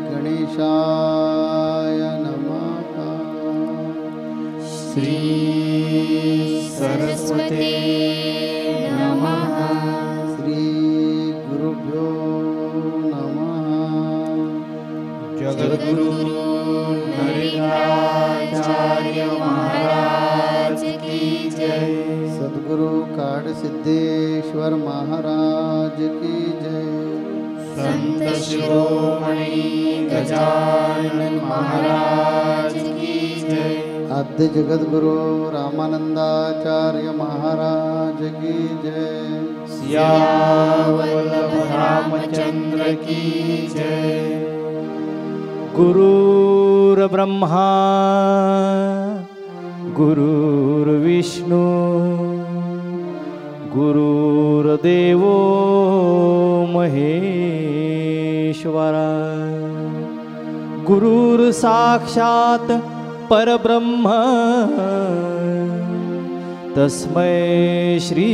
गणेशाय नमः। श्री सरस्वते नमः। श्री गुरुभ्यो नमः। जगद्गुरु नरेंद्राचार्य महाराज की जय। सद्गुरु काडसिद्धेश्वर महाराज की जय। संत शिरोमणि गजानन महाराज की जय। आद्य जगद्गुरु रामानंदाचार्य महाराज की जय। सियावर रामचंद्र की जय। गुरुर्ब्रह्मा गुरुर्विष्णू गुरुर्देवो महेश्वरा। गुरुर्साक्षात् परब्रह्म तस्मै श्री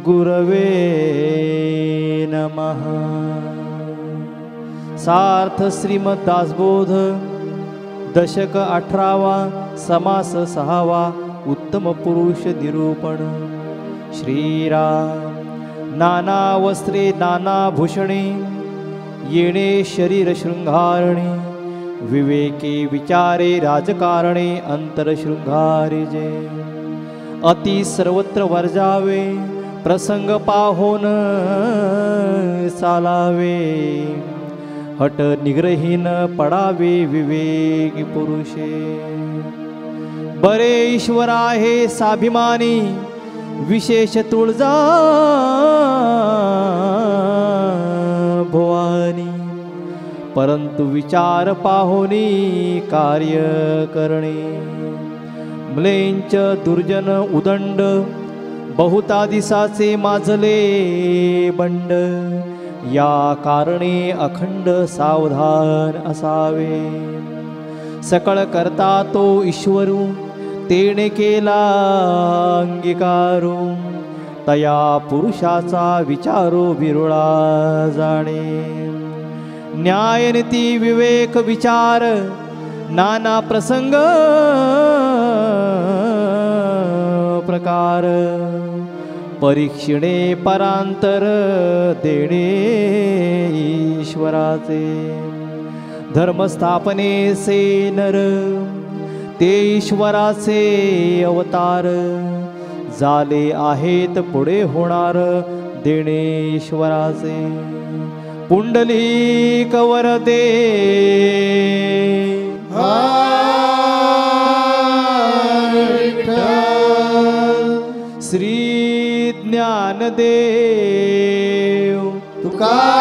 गुरवे नमः। सार्थ श्रीमद दासबोध दशक 18वा समास 6वा उत्तम पुरुष निरूपण। श्रीराम नाना वस्त्रे नाना भूषणे येणे शरीर शृंगारणे विवेके विचारे राजकारणे अंतरशृंगारे जे। अति सर्वत्र वर्जावे प्रसंग पाहोन चालावे हट निग्रहीन पडावे विवेकी पुरुषे। बरे ईश्वर आहे स्वाभिमानी विशेष तुळजा भवानी परंतु विचार पाहोनी कार्य करणे। म्लेंच दुर्जन उदंड बहुता दिसाचे माजले बंड या कारणे अखंड सावधान असावे। सकळ करता तो ईश्वरू तेने केला अंगीकारू तया पुरुषाचा विचारो विरुळा जाणे। न्यायनीती विवेक विचार नाना प्रसंग प्रकार परीक्षणे परांतर देणे ईश्वराचे। धर्मस्थापने से नर ते ईश्वराचे अवतार झाले आहेत पुढे होणार देणे ईश्वराचे। पुंडलिक वरदे श्री ज्ञानदेव तुकाराम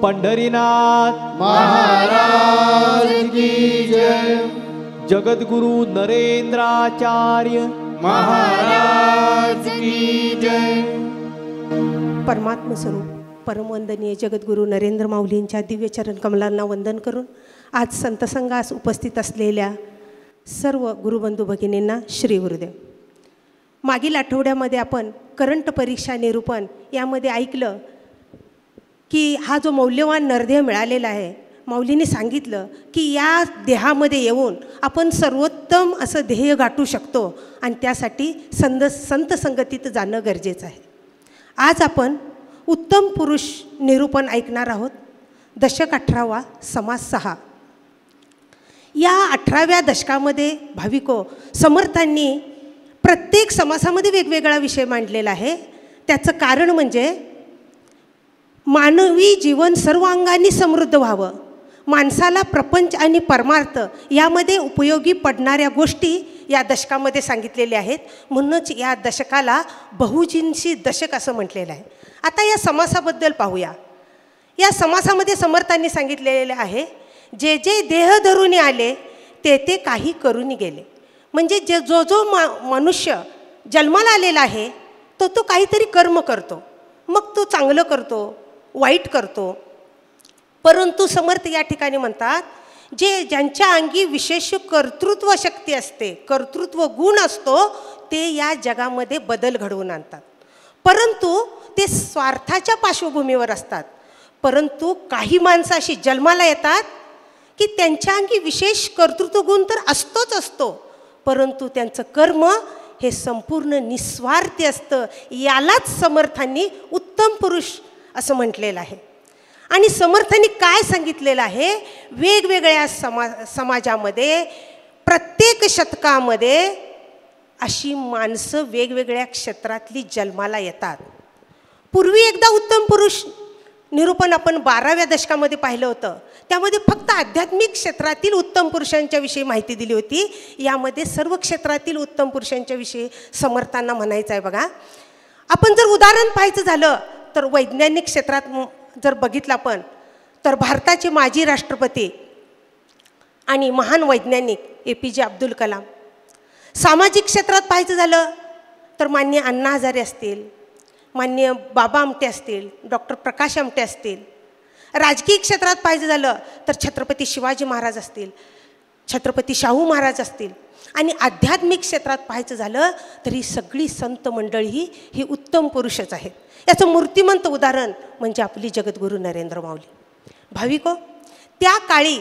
पंढरीनाथ महाराज की जय। जगद्गुरु नरेंद्राचार्य महाराज की जय। परमात्म स्वरूप परमवंदनीय जगद्गुरु नरेंद्र माऊलींच्या दिव्य चरण कमलांना वंदन करून आज संतसंगास उपस्थित असलेल्या सर्व गुरुबंधू भगिनींना श्री गुरुदेव। मागील आठवड्यामध्ये आपण करंट परीक्षा निरूपण यामध्ये ऐकलं की हा जो मौल्यवान नरदेह मिळालेला आहे, माऊलीने सांगितलं की या देहामध्ये येऊन आपण सर्वोत्तम असं ध्येय गाठू शकतो आणि त्यासाठी संत संगतीत जाणं गरजेचं आहे। आज आपण उत्तम पुरुष निरूपण ऐकणार आहोत। दशक 18वा समास 6। या 18व्या दशकामध्ये भाविको समर्थांनी प्रत्येक समासामध्ये वेगवेगळा विषय मांडलेला आहे। त्याचं कारण म्हणजे मानवी जीवन सर्व अंगांनी समृद्ध व्हावं, माणसाला प्रपंच आणि परमार्थ यामध्ये उपयोगी पडणाऱ्या गोष्टी या दशकामध्ये सांगितलेल्या आहेत। म्हणूनच या दशकाला बहुजिन्सी दशक असं म्हटलेलं आहे। आता या समासाबद्दल पाहूया। या समासामध्ये समर्थांनी सांगितलेले आहे, जे जे देह धरून आले ते ते काही करून गेले। म्हणजे जो जो मनुष्य जन्माला आलेला आहे तो तो काहीतरी कर्म करतो, मग तो चांगलं करतो वाईट करतो। परंतु समर्थ या ठिकाणी म्हणतात, ज्यांच्या अंगी विशेष कर्तृत्व शक्ती असते, कर्तृत्व गुण असतो, ते या जगामध्ये बदल घडवून आणतात। परंतु ते स्वार्थाच्या पार्श्वभूमीवर असतात. परंतु काही माणसं अशी जन्माला येतात की त्यांच्या अंगी विशेष कर्तृत्व गुण तर असतोच असतो, परंतु त्यांचं कर्म हे संपूर्ण निस्वार्थी असतं. यालाच समर्थांनी उत्तम पुरुष असं म्हटलेलं आहे. आणि समर्थांनी काय सांगितलेलं आहे, वेगवेगळ्या समाजामध्ये प्रत्येक शतकामध्ये अशी माणसं वेगवेगळ्या क्षेत्रातली जन्माला येतात. पूर्वी एकदा उत्तम पुरुष निरूपण आपण 12व्या दशकामध्ये पाहिलं होतं. त्यामध्ये फक्त आध्यात्मिक क्षेत्रातील उत्तम पुरुषांच्या विषयी माहिती दिली होती. यामध्ये सर्व क्षेत्रातील उत्तम पुरुषांच्या विषयी समर्थांना म्हणायचं आहे. बघा, आपण जर उदाहरण पाहायचं झालं तर वैज्ञानिक क्षेत्रात जर बघितलं आपण तर भारताचे माजी राष्ट्रपती आणि महान वैज्ञानिक APJ अब्दुल कलाम. सामाजिक क्षेत्रात पाहायचं झालं तर माननीय अण्णा हजारे असतील, माननीय बाबा आमटे असतील, डॉक्टर प्रकाश आमटे असतील. राजकीय क्षेत्रात पाहायचं झालं तर छत्रपती शिवाजी महाराज असतील, छत्रपती शाहू महाराज असतील. आणि आध्यात्मिक क्षेत्रात पाहायचं झालं तर ही सगळी संत मंडळी ही उत्तम पुरुषच आहेत. याचं मूर्तिमंत उदाहरण म्हणजे आपली जगद्गुरू नरेंद्र माऊली. भाविको, त्या काळी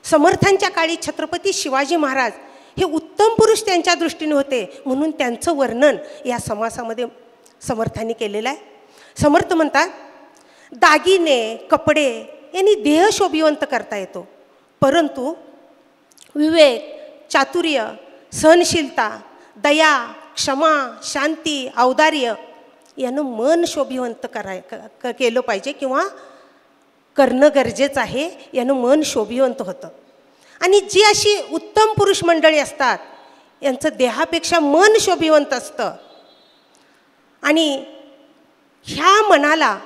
समर्थांच्या काळी छत्रपती शिवाजी महाराज हे उत्तम पुरुष त्यांच्या दृष्टीने होते, म्हणून त्यांचं वर्णन या समासामध्ये समर्थांनी केलेलं आहे. समर्थ म्हणतात, दागिने कपडे यांनी देह शोभिवंत करता येतो, परंतु विवेक, चातुर्य, सहनशीलता, दया, क्षमा, शांती, औदार्य यानं मन शोभिवंत केलं पाहिजे किंवा करणं गरजेचं आहे. यानं मन शोभिवंत होतं. आणि जी अशी उत्तम पुरुष मंडळी असतात यांचं देहापेक्षा मन शोभिवंत असतं. आणि ह्या मनाला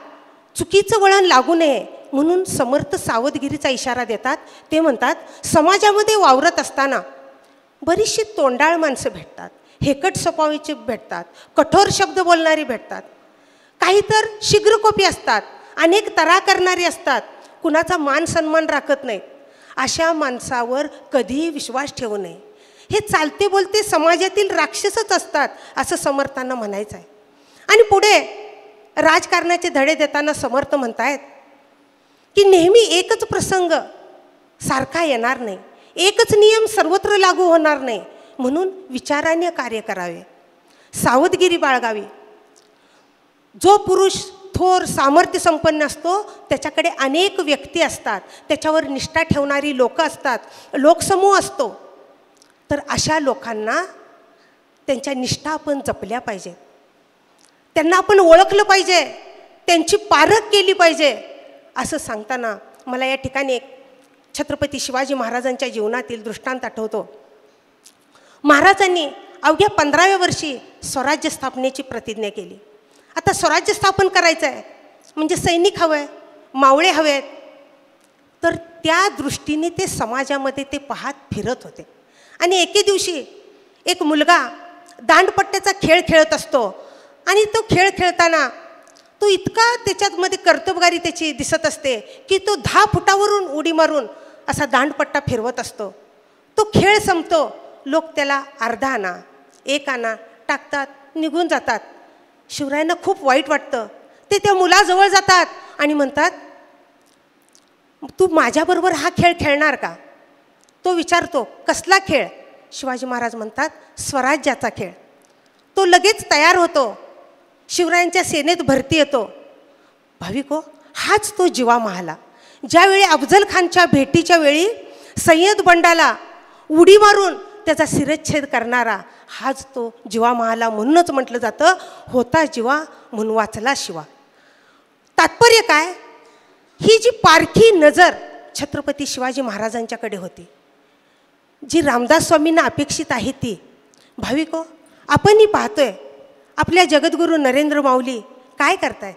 चुकीचं वळण लागू नये म्हणून समर्थ सावधगिरीचा इशारा देतात. ते म्हणतात, समाजामध्ये वावरत असताना बरीचशी तोंडाळ माणसं भेटतात, हेकट स्वभावाची भेटतात, कठोर शब्द बोलणारी भेटतात, काही तर शीघ्रकोपी असतात, अनेक तरा करणारी असतात, कुणाचा मान सन्मान राखत नाहीत. अशा माणसावर कधीही विश्वास ठेवू नये. हे चालते बोलते समाजातील राक्षसच असतात असं समर्थांना म्हणायचं आहे. आणि पुढे राजकारणाचे धडे देताना समर्थ म्हणतायत की नेहमी एकच प्रसंग सारखा येणार नाही, एकच नियम सर्वत्र लागू होणार नाही, म्हणून विचाराने कार्य करावे, सावधगिरी बाळगावी. जो पुरुष थोर सामर्थ्य संपन्न असतो त्याच्याकडे अनेक व्यक्ती असतात, त्याच्यावर निष्ठा ठेवणारी लोक असतात, लोकसमूह असतो. तर अशा लोकांना त्यांच्या निष्ठा आपण जपल्या पाहिजेत, त्यांना आपण ओळखलं पाहिजे, त्यांची पारख केली पाहिजे. असं सांगताना मला या ठिकाणी एक छत्रपती शिवाजी महाराजांच्या जीवनातील दृष्टांत आठवतो. महाराजांनी अवघ्या 15व्या वर्षी स्वराज्य स्थापनेची प्रतिज्ञा केली. आता स्वराज्य स्थापन करायचं आहे म्हणजे सैनिक हवं आहे, मावळे हवे आहेत. तर त्या दृष्टीने ते समाजामध्ये ते पाहत फिरत होते. आणि एके दिवशी एक मुलगा दांडपट्ट्याचा खेळ खेळत असतो आणि तो खेळ खेळताना तो इतका त्याच्यामध्ये कर्तबगारी त्याची दिसत असते की तो 10 फुटावरून उडी मारून असा दांडपट्टा फिरवत असतो. तो खेळ संपतो, लोक त्याला अर्धा आणा 1 आणा टाकतात, निघून जातात. शिवरायांना खूप वाईट वाटतं. ते त्या मुलाजवळ जातात आणि म्हणतात, तू माझ्याबरोबर हा खेळ खेळणार का? तो विचारतो, कसला खेळ? शिवाजी महाराज म्हणतात, स्वराज्याचा खेळ. तो लगेच तयार होतो, शिवरायांच्या सेनेत भरती येतो. भाविको, हाच तो जिवा महाला. ज्यावेळी अफजल खानच्या भेटीच्या वेळी सय्यद बंडाला उडी मारून त्याचा शिरच्छेद करणारा हाच तो जिवा महाला. म्हणूनच म्हटलं जातं, होता जिवा म्हणून वाचला शिवा. तात्पर्य काय? ही जी पारखी नजर छत्रपती शिवाजी महाराजांच्याकडे होती, जी रामदास स्वामींना अपेक्षित आहे ती. भाविको, आपणही पाहतोय आपल्या जगद्गुरू नरेंद्र माऊली काय करतायत.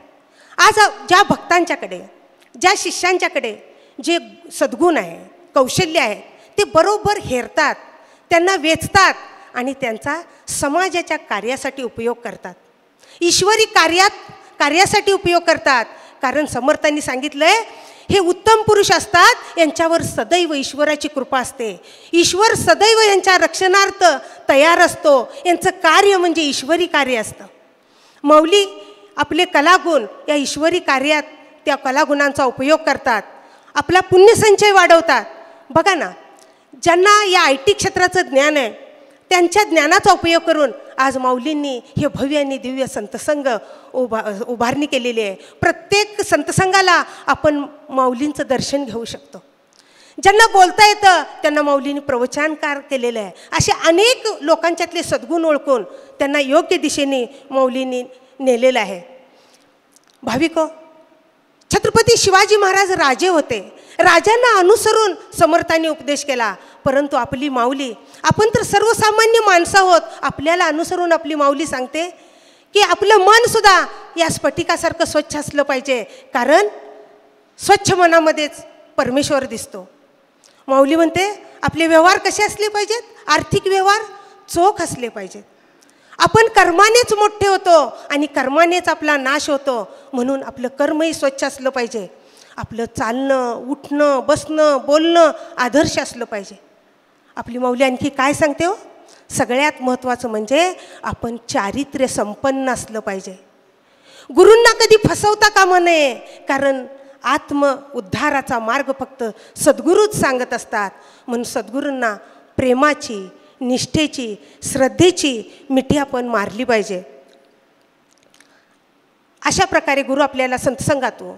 आज ज्या भक्तांच्याकडे, ज्या शिष्यांच्याकडे जे सद्गुण आहे, कौशल्य आहे, ते बरोबर हेरतात, त्यांना वेचतात आणि त्यांचा समाजाच्या कार्यासाठी उपयोग करतात, ईश्वरी कार्यासाठी उपयोग करतात. कारण समर्थांनी सांगितलंय, हे उत्तम पुरुष असतात, यांच्यावर सदैव ईश्वराची कृपा असते. ईश्वर सदैव यांच्या रक्षणार्थ तयार असतो. यांचं कार्य म्हणजे ईश्वरी कार्य असतं. माऊली आपले कलागुण या ईश्वरी कार्यात त्या कलागुणांचा उपयोग करतात, आपला पुण्यसंचय वाढवतात. बघा ना, ज्यांना या IT क्षेत्राचं ज्ञान आहे त्यांच्या ज्ञानाचा उपयोग करून आज माऊलींनी हे भव्य आणि दिव्य संतसंघ उभारणी केलेली आहे. प्रत्येक संतसंघाला आपण माऊलींचं दर्शन घेऊ शकतो. ज्यांना बोलता येतं त्यांना माऊलींनी प्रवचनकार केलेलं आहे. असे अनेक लोकांच्यातले सद्गुण ओळखून त्यांना योग्य दिशेने माऊलींनी नेलेलं आहे. भाविको, छत्रपती शिवाजी महाराज राजे होते. राजांना अनुसरून समर्थांनी उपदेश केला. परंतु आपली माऊली, आपण तर सर्वसामान्य माणसं आहोत, आपल्याला अनुसरून आपली माऊली सांगते की आपलं मनसुद्धा या स्फटिकासारखं स्वच्छ असलं पाहिजे, कारण स्वच्छ मनामध्येच परमेश्वर दिसतो. माऊली म्हणते आपले व्यवहार कसे असले पाहिजेत? आर्थिक व्यवहार चोख असले पाहिजेत. आपण कर्मानेच मोठे होतो आणि कर्मानेच आपला नाश होतो, म्हणून आपलं कर्मही स्वच्छ असलं पाहिजे. आपलं चालणं, उठणं, बसणं, बोलणं आदर्श असलं पाहिजे. आपली माऊली आणखी काय सांगते हो? सगळ्यात महत्त्वाचं म्हणजे आपण चारित्र्य संपन्न असलं पाहिजे. गुरूंना कधी फसवता कामा नये, कारण आत्म उद्धाराचा मार्ग फक्त सद्गुरूच सांगत असतात. म्हणून सद्गुरूंना प्रेमाची, निष्ठेची, श्रद्धेची मिठी आपण मारली पाहिजे. अशा प्रकारे गुरु आपल्याला संतसंघातून,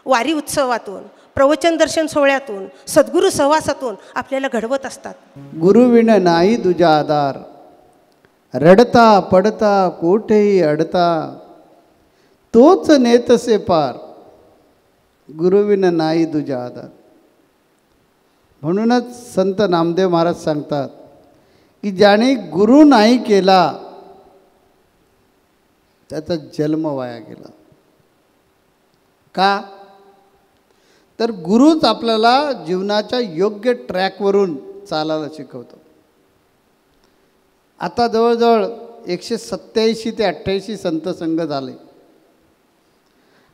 वारी उत्सवातून, प्रवचन दर्शन सोहळ्यातून, सद्गुरू सहवासातून आपल्याला घडवत असतात. गुरुविण नाही तुझा आधार, रडता पडता कोठेही अडता, तोच नेतसे पार. गुरुविण नाही तुझा आधार. म्हणूनच संत नामदेव महाराज सांगतात की ज्याने गुरु नाही केला त्याचा जन्म वाया गेला. का? तर गुरुच आपल्याला जीवनाच्या योग्य ट्रॅकवरून चालायला शिकवतो. आता जवळजवळ 187 ते 88 संतसंघ झाले.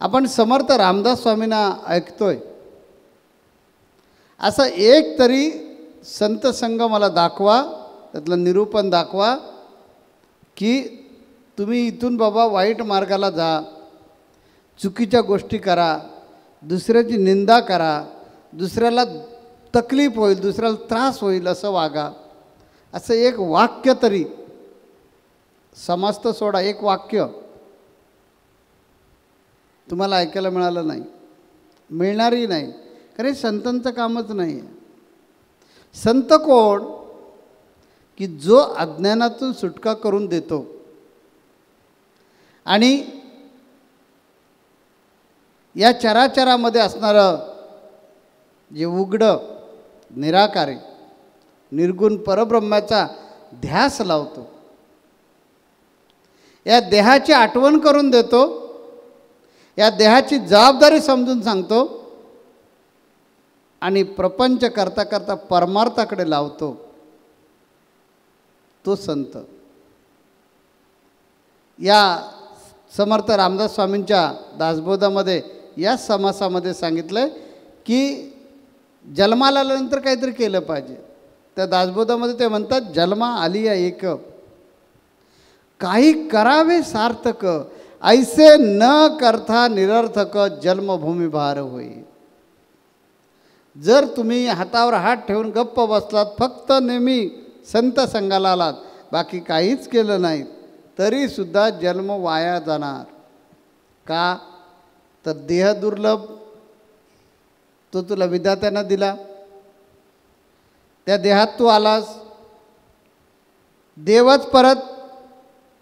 आपण समर्थ रामदास स्वामींना ऐकतोय. असं एक तरी संतसंघ मला दाखवा, त्यातलं निरूपण दाखवा की तुम्ही इथून बाबा वाईट मार्गाला जा, चुकीच्या गोष्टी करा, दुसऱ्याची निंदा करा, दुसऱ्याला तकलीफ होईल, दुसऱ्याला त्रास होईल असं वागा, असं एक वाक्य तरी, समस्त सोडा, एक वाक्य तुम्हाला ऐकायला मिळालं नाही, मिळणारही नाही. कारण हे संतांचं कामच नाही आहे. संत कोण? की जो अज्ञानातून सुटका करून देतो आणि या चराचरामध्ये असणारं जे उघडं निराकारी निर्गुण परब्रह्माचा ध्यास लावतो, या देहाची आठवण करून देतो, या देहाची जबाबदारी समजून सांगतो आणि प्रपंच करता करता परमार्थाकडे लावतो, तो संत. या समर्थ रामदास स्वामींच्या दासबोधामध्ये या समासामध्ये सांगितलं आहे की जन्माला आल्यानंतर काहीतरी केलं पाहिजे. त्या दासबोधामध्ये ते म्हणतात, जन्मा आलिया एक, काही करावे सार्थक, ऐसे न करता निरर्थक, जन्मभूमी भार होई. जर तुम्ही हातावर हात ठेवून गप्प बसलात, फक्त नेहमी संत संघाला आलात, बाकी काहीच केलं नाही, तरीसुद्धा जन्म वाया जाणार. का? तर देह दुर्लभ, तो तुला विधात्यानं दिला, त्या देहात तू आलास. देवच परत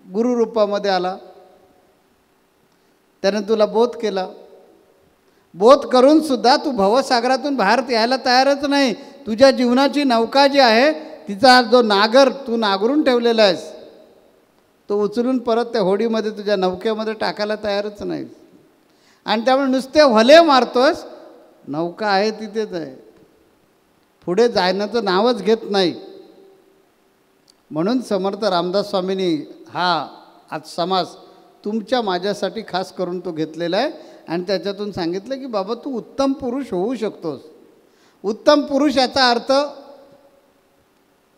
गुरुरूपामध्ये आला, त्यानं तुला बोध केला. बोध करूनसुद्धा तू भवसागरातून बाहेर यायला तयारच नाही. तुझ्या जीवनाची नौका जी आहे तिचा जो नागर तू नागरून ठेवलेला आहेस, तो उचलून परत त्या होडीमध्ये तुझ्या नौकेमध्ये टाकायला तयारच नाही. आणि त्यामुळे नुसते भले मारतोस, नौका आहे तिथेच आहे, पुढे जाण्याचं नावच घेत नाही. म्हणून समर्थ रामदास स्वामींनी हा आज समास तुमच्या माझ्यासाठी खास करून तो घेतलेला आहे आणि त्याच्यातून सांगितलं की बाबा तू उत्तम पुरुष होऊ शकतोस. उत्तम पुरुष याचा अर्थ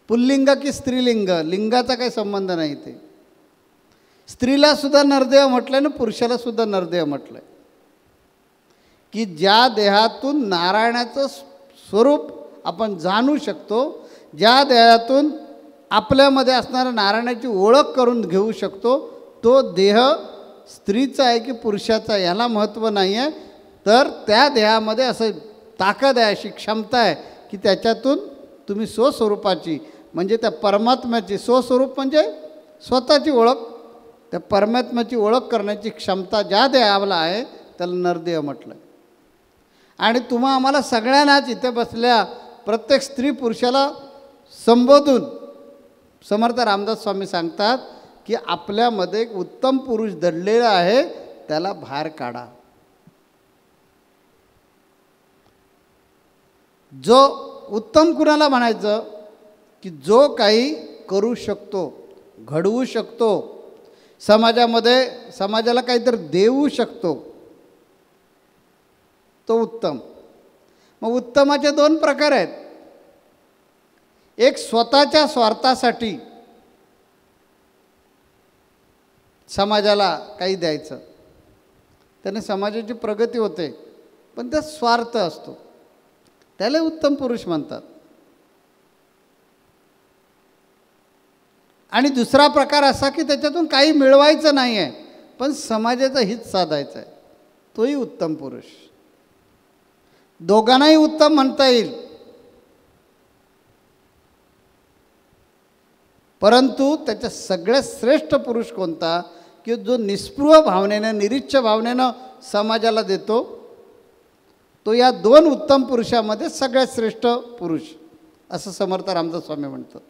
पुल्लिंग की स्त्रीलिंग, लिंगाचा काही संबंध नाही. ते स्त्रीला सुद्धा नरदेव म्हटलं आणि पुरुषाला सुद्धा नरदेव म्हटलं आहे की ज्या देहातून नारायणाचं स्वरूप आपण जाणू शकतो, ज्या देहातून आपल्यामध्ये असणाऱ्या नारायणाची ओळख करून घेऊ शकतो, तो देह स्त्रीचा आहे की पुरुषाचा याला महत्त्व नाही आहे. तर त्या देहामध्ये असं ताकद आहे, अशी क्षमता आहे की त्याच्यातून तुम्ही स्वस्वरूपाची म्हणजे त्या परमात्म्याची, स्वस्वरूप म्हणजे स्वतःची ओळख, त्या परमात्म्याची ओळख करण्याची क्षमता ज्या देहाला आहे त्याला नरदेह म्हटलं. आणि तुम्हा आम्हाला सगळ्यांनाच इथे बसल्या प्रत्येक स्त्री पुरुषाला संबोधून समर्थ रामदास स्वामी सांगतात की आपल्यामध्ये एक उत्तम पुरुष दडलेला आहे, त्याला बाहेर काढा. जो उत्तम कुणाला म्हणायचं की जो काही करू शकतो, घडवू शकतो, समाजाला काहीतरी देऊ शकतो, तो उत्तम. मग उत्तमाचे दोन प्रकार आहेत. एक स्वतःच्या स्वार्थासाठी समाजाला काही द्यायचं, त्याने समाजाची प्रगती होते, पण त्यात स्वार्थ असतो, त्याला उत्तम पुरुष म्हणतात. आणि दुसरा प्रकार असा की त्याच्यातून काही मिळवायचं नाही आहे पण समाजाचं हित साधायचं आहे, तोही उत्तम पुरुष. दोघांनाही उत्तम म्हणता येईल, परंतु त्याच्या सगळ्यात श्रेष्ठ पुरुष कोणता की जो निस्पृह भावनेनं, निरीच्छ भावनेनं समाजाला देतो, तो या दोन उत्तम पुरुषामध्ये सगळ्यात श्रेष्ठ पुरुष असं समर्थ रामदास स्वामी म्हणतात.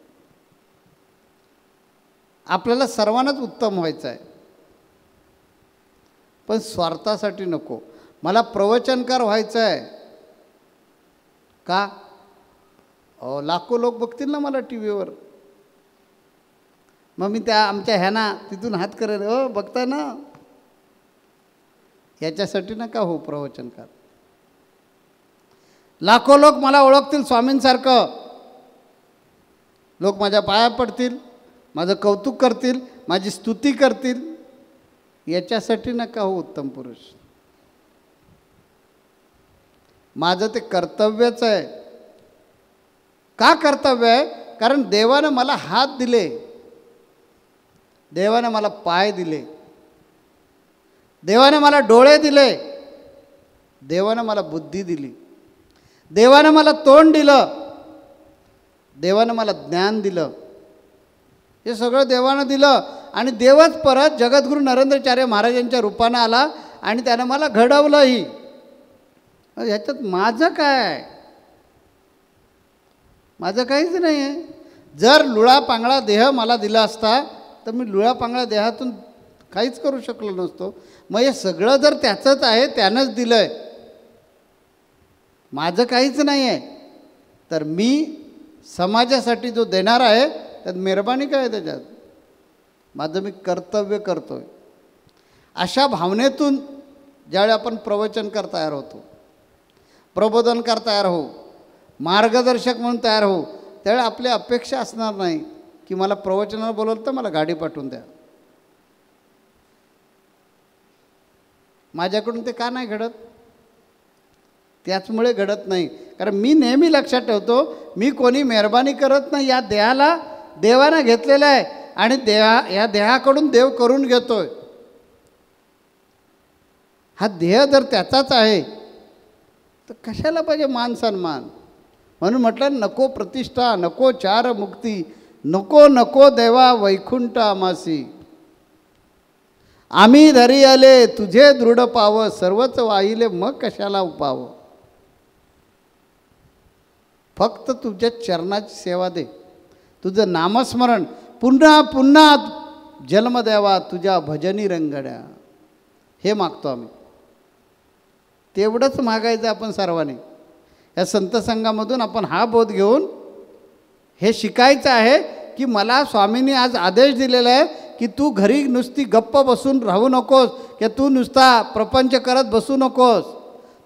आपल्याला सर्वांनाच उत्तम व्हायचं आहे पण स्वार्थासाठी नको. मला प्रवचनकार व्हायचं आहे का? लाखो लोक बघतील ना मला टी व्हीवर, मग मी त्या आमच्या ह्याना तिथून हात करेल, बघताय ना, याच्यासाठी नका हो प्रवचनकार. लाखो लोक मला ओळखतील स्वामींसारखं, लोक माझ्या पाया पडतील, माझं कौतुक करतील, माझी स्तुती करतील, याच्यासाठी नका हो उत्तम पुरुष. माझं ते कर्तव्यच आहे. का कर्तव्य आहे? कारण देवानं मला हात दिले, देवानं मला पाय दिले, देवानं मला डोळे दिले, देवानं मला बुद्धी दिली, देवानं मला तोंड दिलं, देवानं मला ज्ञान दिलं. हे सगळं देवानं दिलं आणि देवच परत जगद्गुरू नरेंद्राचार्य महाराजांच्या रूपानं आला आणि त्यानं मला घडवलंही. ह्याच्यात माझं काय? माझं काहीच नाही आहे. जर लुळा पांगळा देह मला दिला असता तर मी लुळा पांगळा देहातून काहीच करू शकलो नसतो. मग हे सगळं जर त्याचंच आहे, त्यानंच दिलं आहे, माझं काहीच नाही आहे, तर मी समाजासाठी जो देणार आहे त्यात मेहरबानी काय त्याच्यात? माझं मी कर्तव्य करतो आहे. अशा भावनेतून ज्यावेळी आपण प्रवचनकार तयार होतो, प्रबोधनकार तयार हो, मार्गदर्शक म्हणून तयार हो, त्यावेळी आपली अपेक्षा असणार नाही की मला प्रवचनाला बोलवलं तर मला गाडी पाठवून द्या. माझ्याकडून ते का नाही घडत? त्याचमुळे घडत नाही कारण मी नेहमी लक्षात ठेवतो, मी कोणी मेहरबानी करत नाही. या देहाला देवानं घेतलेलं आहे आणि या देहाकडून देव करून घेतोय. हा देह जर त्याचाच आहे तर कशाला पाहिजे मान सन्मान? म्हणून म्हटलं नको प्रतिष्ठा, नको चार मुक्ती, नको नको देवा वैकुंठ आमासी. आम्ही धरी आले तुझे दृढ पाव, सर्वच वाहिले मग कशाला उपाव. फक्त तुझ्या चरणाची सेवा दे, तुझं नामस्मरण पुन्हा पुन्हा जन्म द्यावा तुझ्या भजनी रंगड्या. हे मागतो आम्ही. तेवढंच मागायचं आपण सर्वांनी. या संत संघामधून आपण हा बोध घेऊन हे शिकायचं आहे की मला स्वामींनी आज आदेश दिलेला आहे की तू घरी नुसती गप्प बसून राहू नकोस, की तू नुसता प्रपंच करत बसू नकोस.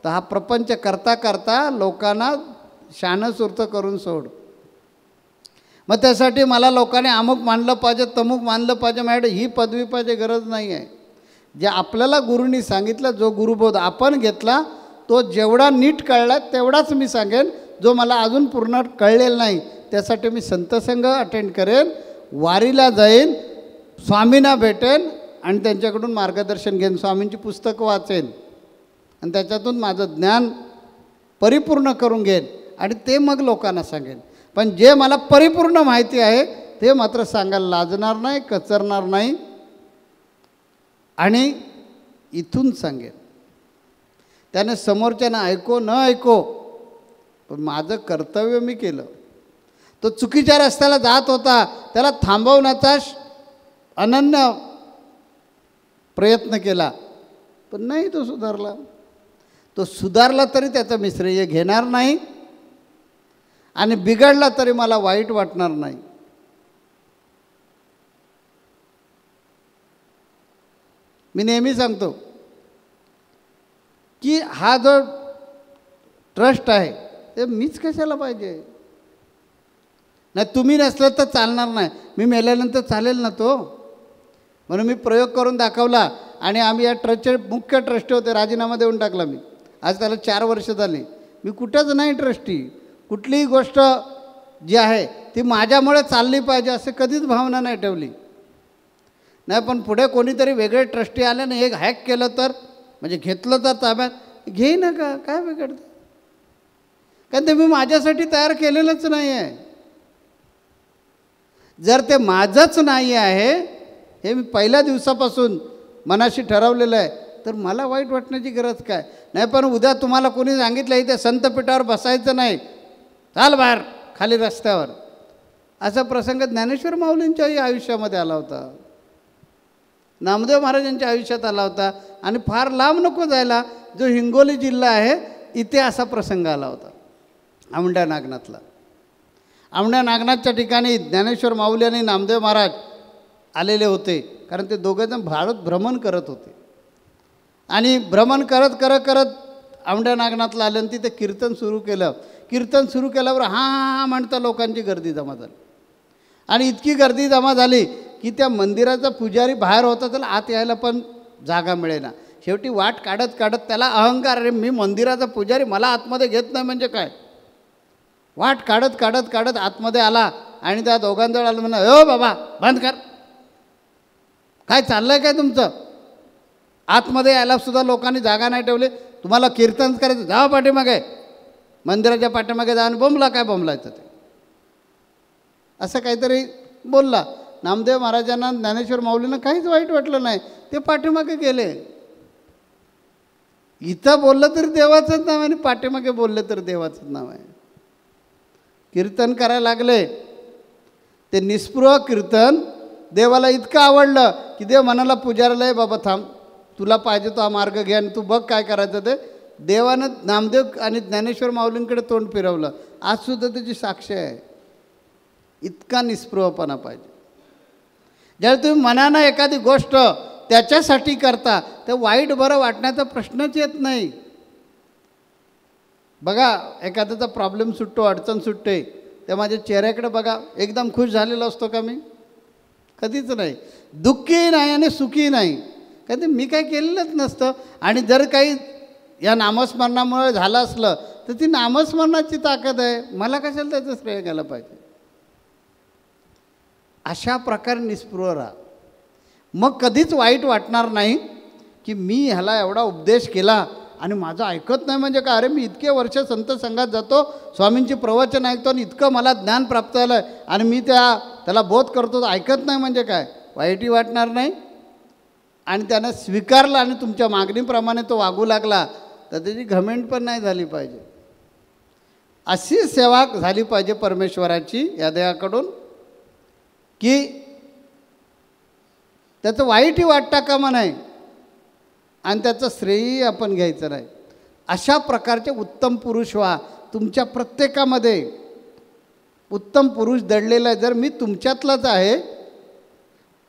तर हा प्रपंच करता करता लोकांना शानसुर्त करून सोड. मग त्यासाठी मला लोकांनी अमुक मानलं पाहिजे, तमुक मानलं पाहिजे, माझ्याकडे ही पदवी पाहिजे, गरज नाही आहे. जे आपल्याला गुरुनी सांगितलं, जो गुरुबोध आपण घेतला तो जेवढा नीट कळला तेवढाच मी सांगेन. जो मला अजून पूर्ण कळलेलं नाही त्यासाठी मी संतसंग अटेंड करेन, वारीला जाईन, स्वामींना भेटेन आणि त्यांच्याकडून मार्गदर्शन घेईन, स्वामींची पुस्तकं वाचेन आणि त्याच्यातून माझं ज्ञान परिपूर्ण करून घेईन आणि ते मग लोकांना सांगेन. पण जे मला परिपूर्ण माहिती आहे ते मात्र सांगायला लाजणार नाही, कचरणार नाही आणि इथून सांगेन. त्याने समोरच्यानं ऐको न ऐको, पण माझं कर्तव्य मी केलं. तो चुकीच्या रस्त्याला जात होता, त्याला थांबवण्याचा अनन्य प्रयत्न केला, पण नाही तो सुधारला. तो सुधारला तरी त्याचं मी श्रेय घेणार नाही आणि बिघडला तरी मला वाईट वाटणार नाही. मी नेहमी सांगतो की हा जो ट्रस्ट आहे ते मीच कशाला पाहिजे. नाही तुम्ही नसलं तर चालणार नाही, मी मेल्यानंतर चालेल ना तो. म्हणून मी प्रयोग करून दाखवला आणि आम्ही या ट्रस्टचे मुख्य ट्रस्टी होते, राजीनामा देऊन टाकला मी. आज त्याला 4 वर्ष झाली. मी कुठंच नाही ट्रस्टी. कुठलीही गोष्ट जी आहे ती माझ्यामुळे चालली पाहिजे असं कधीच भावना नाही ठेवली. नाही पण पुढे कोणीतरी वेगळे ट्रस्टी आले ना, एक हॅक केलं तर म्हणजे घेतलं तर ताब्यात घेई ना का, काय बिघडतं. कारण ते मी माझ्यासाठी तयार केलेलंच नाही आहे. जर ते माझंच नाही आहे हे मी पहिल्या दिवसापासून मनाशी ठरवलेलं आहे तर मला वाईट वाटण्याची गरज काय. नाही पण उद्या तुम्हाला कोणी सांगितलं इथे संतपीठावर बसायचं नाही, चाल बाहेर खाली रस्त्यावर, असा प्रसंग ज्ञानेश्वर माऊलींच्याही आयुष्यामध्ये आला होता, नामदेव महाराजांच्या आयुष्यात आला होता आणि फार लांब नको जायला, जो हिंगोली जिल्हा आहे इथे असा प्रसंग आला होता औंढ्या नागनाथला. औंढ्या नागनाथच्या ठिकाणी ज्ञानेश्वर माऊली आणि नामदेव महाराज आलेले होते, कारण ते दोघेजण भारत भ्रमण करत होते आणि भ्रमण करत करत करत औंढ्या नागनाथला आले आणि तिथे कीर्तन सुरू केलं. कीर्तन सुरू केल्यावर हां म्हणता लोकांची गर्दी जमा झाली आणि इतकी गर्दी जमा झाली की त्या मंदिराचा पुजारी बाहेर होता, त्याला आत यायला पण जागा मिळेना. शेवटी वाट काढत काढत त्याला अहंकार, अरे मी मंदिराचा पुजारी, मला आतमध्ये घेत नाही म्हणजे काय. वाट काढत काढत काढत आतमध्ये आला आणि त्या दोघांजवळ आलं, म्हणा हो बाबा बंद कर, काय चाललं आहे काय तुमचं, आतमध्ये यायला सुद्धा लोकांनी जागा नाही ठेवली, तुम्हाला कीर्तन करायचं जा पाठीमागे, मंदिराच्या पाठीमागे जाऊन बोंबला, काय बोंबलायचं ते, असं काहीतरी बोलला. नामदेव महाराजांना ज्ञानेश्वर माऊलींना काहीच वाईट वाटलं नाही, ते पाठीमागे गेले. इथं बोललं तरी देवाचंच नाव आहे आणि पाठीमागे बोललं तर देवाचंच नाव आहे. कीर्तन करायला लागले, ते निस्पृह कीर्तन देवाला इतकं आवडलं की देव म्हणाला पुजाऱ्याला, आहे बाबा थांब, तुला पाहिजे तो हा मार्ग घे आणि तू बघ काय करायचं ते. देवानं नामदेव आणि ज्ञानेश्वर माऊलींकडे तोंड फिरवलं. आजसुद्धा त्याची साक्ष आहे. इतका निस्पृहपणा पाहिजे. ज्यावेळी तुम्ही मनानं एखादी गोष्ट त्याच्यासाठी करता तर वाईट बरं वाटण्याचा प्रश्नच येत नाही. बघा एखाद्याचा प्रॉब्लेम सुटतो, अडचण सुटते, त्या माझ्या चेहऱ्याकडे बघा, एकदम खुश झालेलो असतो का मी? कधीच नाही. दुःखीही नाही आणि सुखी नाही, कारण ते मी काय केलेलंच नसतं. आणि जर काही या नामस्मरणामुळे झालं असलं तर ती नामस्मरणाची ताकद आहे, मला कशाला त्याचं श्रेय घ्यायला पाहिजे. अशा प्रकारे निस्पृह राहा. मग कधीच वाईट वाटणार नाही की मी ह्याला एवढा उपदेश केला आणि माझं ऐकत नाही म्हणजे काय. अरे मी इतके वर्ष संत संघात जातो, स्वामींची प्रवचन ऐकतो आणि इतकं मला ज्ञान प्राप्त झालं आहे आणि मी त्याला बोध करतो, ऐकत नाही म्हणजे काय. वाईटही वाटणार नाही आणि त्यानं स्वीकारलं आणि तुमच्या मागणीप्रमाणे तो वागू लागला तर त्याची घमेंड पण नाही झाली पाहिजे. अशी सेवा झाली पाहिजे परमेश्वराची या देवाकडून की त्याचं वाईटही वाटता कामा नाही आणि त्याचं श्रेयही आपण घ्यायचं नाही. अशा प्रकारचे उत्तम पुरुष व्हा. तुमच्या प्रत्येकामध्ये उत्तम पुरुष दडलेला आहे. जर मी तुमच्यातलाच आहे,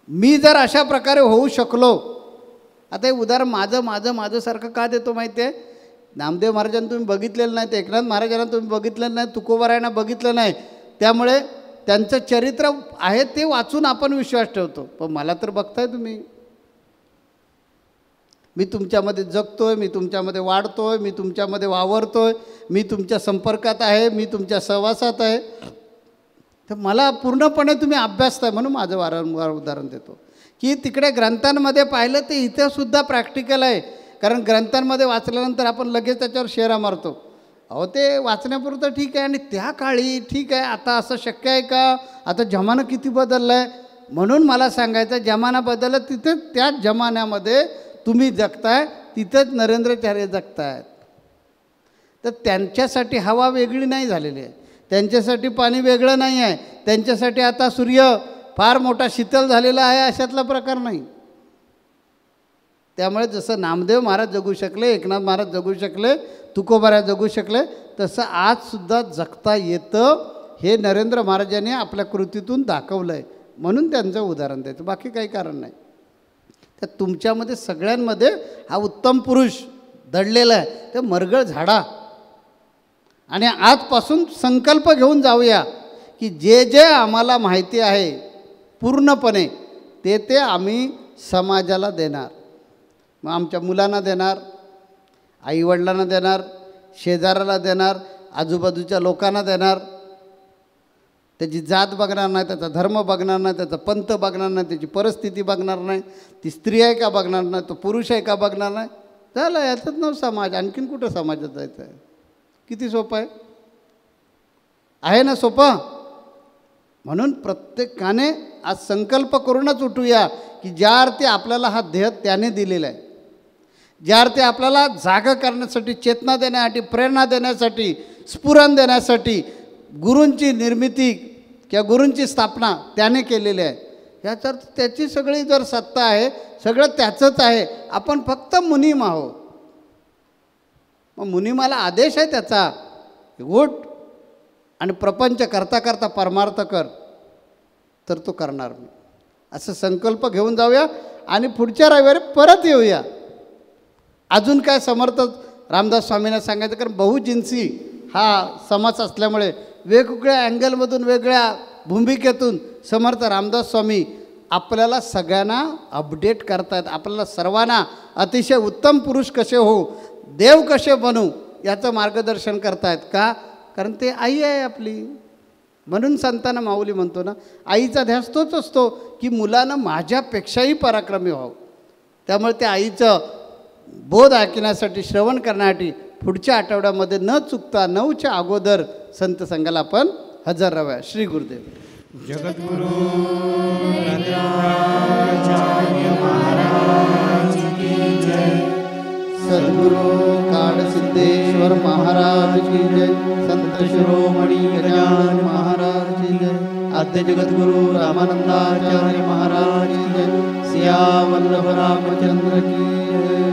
मी जर अशा प्रकारे होऊ शकलो, आता हे उदाहरण माझं का देतो माहिती आहे. नामदेव महाराजांना तुम्ही बघितलेलं नाही, एकनाथ महाराजांना तुम्ही बघितलेलं नाही, तुकोबारायांना बघितलं नाही, त्यामुळे त्यांचं चरित्र आहे ते वाचून आपण विश्वास ठेवतो. पण मला तर बघताय तुम्ही, मी तुमच्यामध्ये जगतोय, मी तुमच्यामध्ये वाढतोय, मी तुमच्यामध्ये वावरतोय, मी तुमच्या संपर्कात आहे, मी तुमच्या सहवासात आहे. तर मला पूर्णपणे तुम्ही अभ्यासताय. म्हणून माझं वारंवार उदाहरण देतो की तिकडे ग्रंथांमध्ये पाहिलं ते इथंसुद्धा प्रॅक्टिकल आहे. कारण ग्रंथांमध्ये वाचल्यानंतर आपण लगेच त्याच्यावर शेरा मारतो. अहो ते वाचण्यापुरतं ठीक आहे, आणि त्या काळी ठीक आहे, आता असं शक्य आहे का? आता जमाना किती बदलला आहे. म्हणून मला सांगायचं, जमाना बदलला तिथेच त्याच जमान्यामध्ये तुम्ही जगताय, तिथंच नरेंद्राचार्य जगतायत. तर त्यांच्यासाठी हवा वेगळी नाही झालेली आहे, त्यांच्यासाठी पाणी वेगळं नाही आहे, त्यांच्यासाठी आता सूर्य फार मोठा शीतल झालेला आहे अशातला प्रकार नाही. त्यामुळे जसं नामदेव महाराज जगू शकले, एकनाथ महाराज जगू शकले, तुकोबाराज जगू शकले, तसं आजसुद्धा जगता येतं. हे नरेंद्र महाराजांनी आपल्या कृतीतून दाखवलं आहे. म्हणून त्यांचं उदाहरण द्यायचं, बाकी काही कारण नाही. तर तुमच्यामध्ये सगळ्यांमध्ये हा उत्तम पुरुष दडलेला आहे. ते मरगळ झाडा आणि आजपासून संकल्प घेऊन जाऊया की जे जे आम्हाला माहिती आहे पूर्णपणे ते आम्ही समाजाला देणार. मग आमच्या मुलांना देणार, आईवडिलांना देणार, शेजाऱ्याला देणार, आजूबाजूच्या लोकांना देणार. त्याची जात बघणार नाही, त्याचा धर्म बघणार नाही, त्याचा पंथ बघणार नाही, त्याची परिस्थिती बघणार नाही, ती स्त्री आहे का बघणार नाही, तो पुरुष आहे का बघणार नाही. झालं, याचंच नाव समाज. आणखीन कुठं समाजात जायचं आहे? किती सोपं आहे ना सोपं. म्हणून प्रत्येकाने आज संकल्प करूनच उठूया की ज्या अर्थी आपल्याला हा ध्येय त्याने दिलेला आहे, ज्या अर्थी आपल्याला जागा करण्यासाठी, चेतना देण्यासाठी, प्रेरणा देण्यासाठी, स्फुरण देण्यासाठी गुरूंची निर्मिती किंवा गुरूंची स्थापना त्याने केलेली आहे. याचा अर्थ त्याची सगळी जर सत्ता आहे, सगळं त्याचंच आहे, आपण फक्त मुनीम आहोत. मग मुनिमाला आदेश आहे त्याचा, उठ आणि प्रपंच करता करता परमार्थ कर, तर तो करणार मी. असं संकल्प घेऊन जाऊया आणि पुढच्या रविवारी परत येऊया. अजून काय समर्थ रामदास स्वामींना सांगायचं, कारण बहुजिन्सी हा समाज असल्यामुळे वेगवेगळ्या अँगलमधून, वेगळ्या भूमिकेतून समर्थ रामदास स्वामी आपल्याला सगळ्यांना अपडेट करतायत. आपल्याला सर्वांना अतिशय उत्तम पुरुष कसे होऊ, देव कसे बनू याचं मार्गदर्शन करतायत. का? कारण ते आई आहे आपली. म्हणून संतांना माऊली म्हणतो ना, आईचा ध्यास तोच असतो की मुलानं माझ्यापेक्षाही पराक्रमी व्हावं. त्यामुळे त्या आईचं बोध ऐकण्यासाठी, श्रवण करण्यासाठी पुढच्या आठवड्यामध्ये न चुकता 9च्या अगोदर संत संघाला आपण हजर राहूया. श्री गुरुदेव. जगद्गुरु नरेंद्राचार्य महाराज की जय. सद्गुरु काळसिद्धेश्वर महाराज की जय. संत शिरोमणी गजानन महाराज की जय. आद्य जगद्गुरु रामानंदाचार्य महाराज की जय. सिया वल्लभ रामचंद्र की जय.